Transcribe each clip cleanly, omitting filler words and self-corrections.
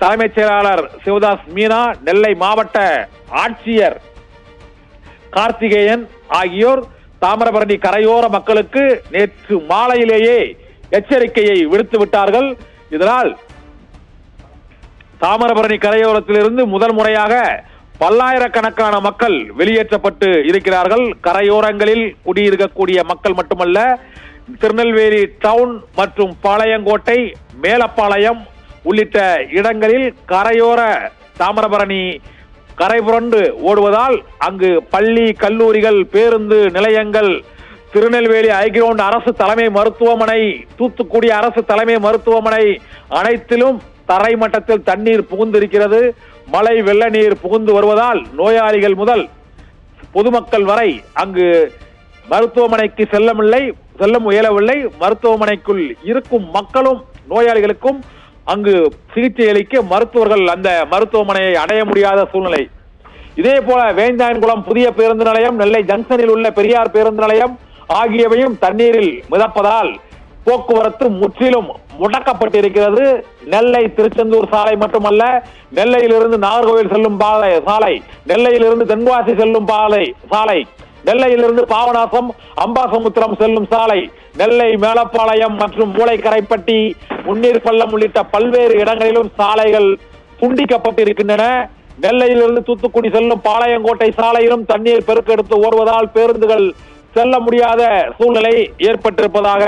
தலைமைச் செயலாளர் சிவதாஸ் மீனா, நெல்லை மாவட்ட ஆட்சியர் கார்த்திகேயன் ஆகியோர் தாமிரபரணி கரையோர மக்களுக்கு நேற்று மாலையிலேயே எச்சரிக்கையை விடுத்து விட்டார்கள். இதனால் தாமிரபரணி கரையோரத்திலிருந்து முதல் முறையாக பல்லாயிரக்கணக்கான மக்கள் வெளியேற்றப்பட்டு இருக்கிறார்கள். கரையோரங்களில் குடியிருக்கக்கூடிய மக்கள் மட்டுமல்ல, திருநெல்வேலி டவுன் மற்றும் பாளையங்கோட்டை, மேலப்பாளையம் உள்ளிட்ட இடங்களில் கரையோர தாமிரபரணி கரை புரண்டு ஓடுவதால் அங்கு பள்ளி, கல்லூரிகள், பேருந்து நிலையங்கள், திருநெல்வேலி ஐகிரவுண்ட் அரசு தலைமை மருத்துவமனை, தூத்துக்குடி அரசு தலைமை மருத்துவமனை அனைத்திலும் தரை மட்டத்தில் தண்ணீர் புகுந்திருக்கிறது. மழை வெள்ள நீர் புகுந்து வருவதால் நோயாளிகள் முதல் பொதுமக்கள் வரை அங்கு மருத்துவமனைக்கு செல்ல முயலவில்லை. மருத்துவமனைக்குள் இருக்கும் மக்களும் நோயாளிகளுக்கும் அங்கு சிகிச்சை அளிக்க மருத்துவர்கள் அந்த மருத்துவமனையை அடைய முடியாத சூழ்நிலை. இதே போல வேந்தாயன்குளம் புதிய பேருந்து நிலையம், நெல்லை ஜங்ஷனில் உள்ள பெரியார் பேருந்து நிலையம் ஆகியவையும் தண்ணீரில் மிதப்பதால் போக்குவரத்து முற்றிலும் முடக்கப்பட்டிருக்கிறது. நெல்லை திருச்செந்தூர் சாலை மட்டுமல்ல, நெல்லையிலிருந்து நாகர்கோவில் செல்லும் சாலை, நெல்லையிலிருந்து தென்காசி செல்லும் சாலை, நெல்லையிலிருந்து பாபநாசம், அம்பாசமுத்திரம் செல்லும் சாலை, நெல்லை மேலப்பாளையம் மற்றும் மூளைக்கரைப்பட்டி, முன்னீர் பள்ளம் உள்ளிட்ட பல்வேறு இடங்களிலும் சாலைகள் துண்டிக்கப்பட்டிருக்கின்றன. நெல்லையிலிருந்து தூத்துக்குடி செல்லும் பாளையங்கோட்டை சாலையிலும் தண்ணீர் பெருக்கெடுத்து ஓடுவதால் பேருந்துகள் செல்ல முடியாத சூழ்நிலை ஏற்பட்டிருப்பதாக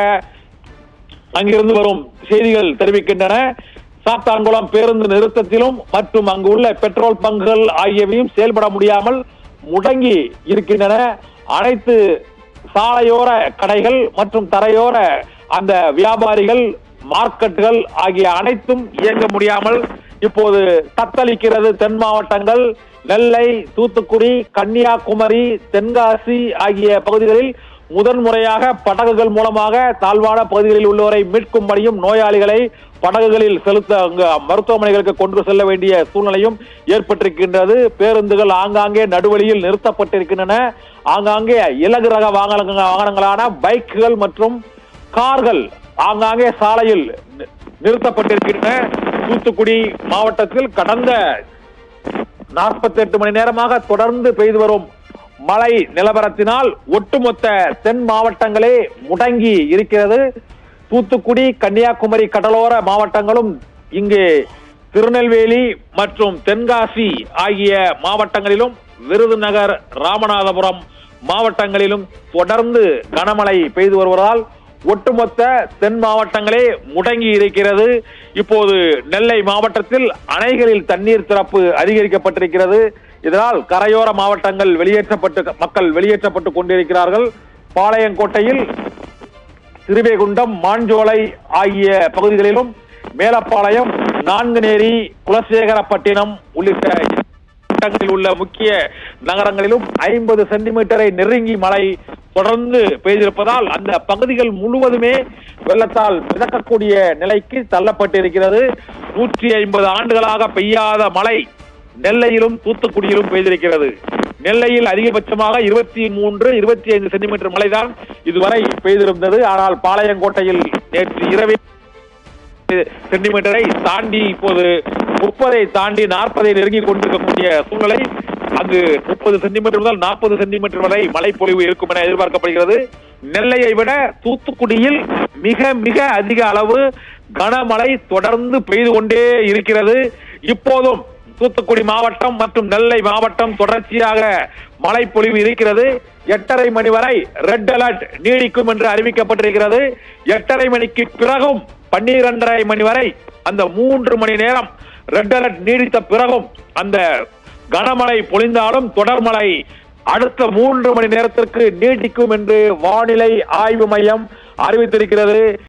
அங்கிருந்து வரும் செய்திகள் தெரிவிக்கின்றன. சாத்தான்குளம் பேருந்து நிறுத்தத்திலும் மற்றும் அங்கு உள்ள பெட்ரோல் பங்குகள் ஆகியவையும் செயல்பட முடியாமல் முடங்கி இருக்கின்றன. அனைத்து சாலையோர கடைகள் மற்றும் தரையோர அந்த வியாபாரிகள், மார்க்கெட்டுகள் ஆகிய அனைத்தும் இயங்க முடியாமல் இப்போது தத்தளிக்கிறது. தென் மாவட்டங்கள் நெல்லை, தூத்துக்குடி, கன்னியாகுமரி, தென்காசி ஆகிய பகுதிகளில் முதன்முறையாக படகுகள் மூலமாக தாழ்வான பகுதிகளில் உள்ளவரை மீட்கும் பணியும், நோயாளிகளை படகுகளில் செலுத்த மருத்துவமனைகளுக்கு கொண்டு செல்ல வேண்டிய சூழ்நிலையும் ஏற்பட்டிருக்கின்றது. பேருந்துகள் ஆங்காங்கே நடுவழியில் நிறுத்தப்பட்டிருக்கின்றன. ஆங்காங்கே இலகு ரக வாகனங்களான பைக்குகள் மற்றும் கார்கள் ஆங்காங்கே சாலையில் நிறுத்தப்பட்டிருக்கின்றன. தூத்துக்குடி மாவட்டத்தில் கடந்த 48 மணி நேரமாக தொடர்ந்து பெய்து வரும் மழை நிலவரத்தினால் ஒட்டுமொத்த தென் மாவட்டங்களே முடங்கி இருக்கிறது. தூத்துக்குடி, கன்னியாகுமரி கடலோர மாவட்டங்களும், இங்கே திருநெல்வேலி மற்றும் தென்காசி ஆகிய மாவட்டங்களிலும், விருதுநகர், ராமநாதபுரம் மாவட்டங்களிலும் தொடர்ந்து கனமழை பெய்து வருவதால் ஒட்டுமொத்த தென் மாவட்டங்களே முடங்கி இருக்கிறது. இப்போது நெல்லை மாவட்டத்தில் அணைகளில் தண்ணீர் திறப்பு அதிகரிக்கப்பட்டிருக்கிறது. இதனால் கரையோர மாவட்டங்கள் மக்கள் வெளியேற்றப்பட்டு கொண்டிருக்கிறார்கள். பாளையங்கோட்டையில் திருவேகுண்டம், மாஞ்சோலை ஆகிய பகுதிகளிலும், மேலப்பாளையம், நான்குநேரி, குலசேகரப்பட்டினம் உள்ளிட்ட இடங்களில் உள்ள முக்கிய நகரங்களிலும் 50 சென்டிமீட்டரை நெருங்கி மழை தொடர்ந்து பெய்திருப்பதால் அந்த பகுதிகள் முழுவதுமே வெள்ளத்தால் மிதக்கக்கூடிய நிலைக்கு தள்ளப்பட்டிருக்கிறது. 150 ஆண்டுகளாக பெய்யாத மழை நெல்லையிலும் தூத்துக்குடியிலும் பெய்திருக்கிறது. நெல்லையில் அதிகபட்சமாக 23-25 சென்டிமீட்டர் மழைதான் இதுவரை பெய்திருந்தது. ஆனால் பாளையங்கோட்டையில் நேற்று இரவில் சென்டிமீட்டரை தாண்டி இப்போது 30 தாண்டி 40 நெருங்கி கொண்டிருக்கக்கூடிய சூழ்நிலை. அங்கு 30 சென்டிமீட்டர் முதல் 40 சென்டிமீட்டர் வரை மழை பொழிவு இருக்கும் என எதிர்பார்க்கப்படுகிறது. நெல்லையை விட தூத்துக்குடியில் மிக மிக அதிக அளவு கனமழை தொடர்ந்து பெய்து கொண்டே இருக்கிறது. இப்போதும் தூத்துக்குடி மாவட்டம் மற்றும் நெல்லை மாவட்டம் தொடர்ச்சியாக மழை பொழிவு இருக்கிறது. 8:30 மணி வரை ரெட் அலர்ட் நீடிக்கும் என்று அறிவிக்கப்பட்டிருக்கிறது. 8:30 மணிக்கு பிறகும் 12:30 மணி வரை அந்த 3 மணி நேரம் ரெட் அலர்ட் நீடித்த பிறகும் அந்த கனமழை பொழிந்தாலும் தொடர்மழை அடுத்த 3 மணி நேரத்திற்கு நீடிக்கும் என்று வானிலை ஆய்வு மையம் அறிவித்திருக்கிறது.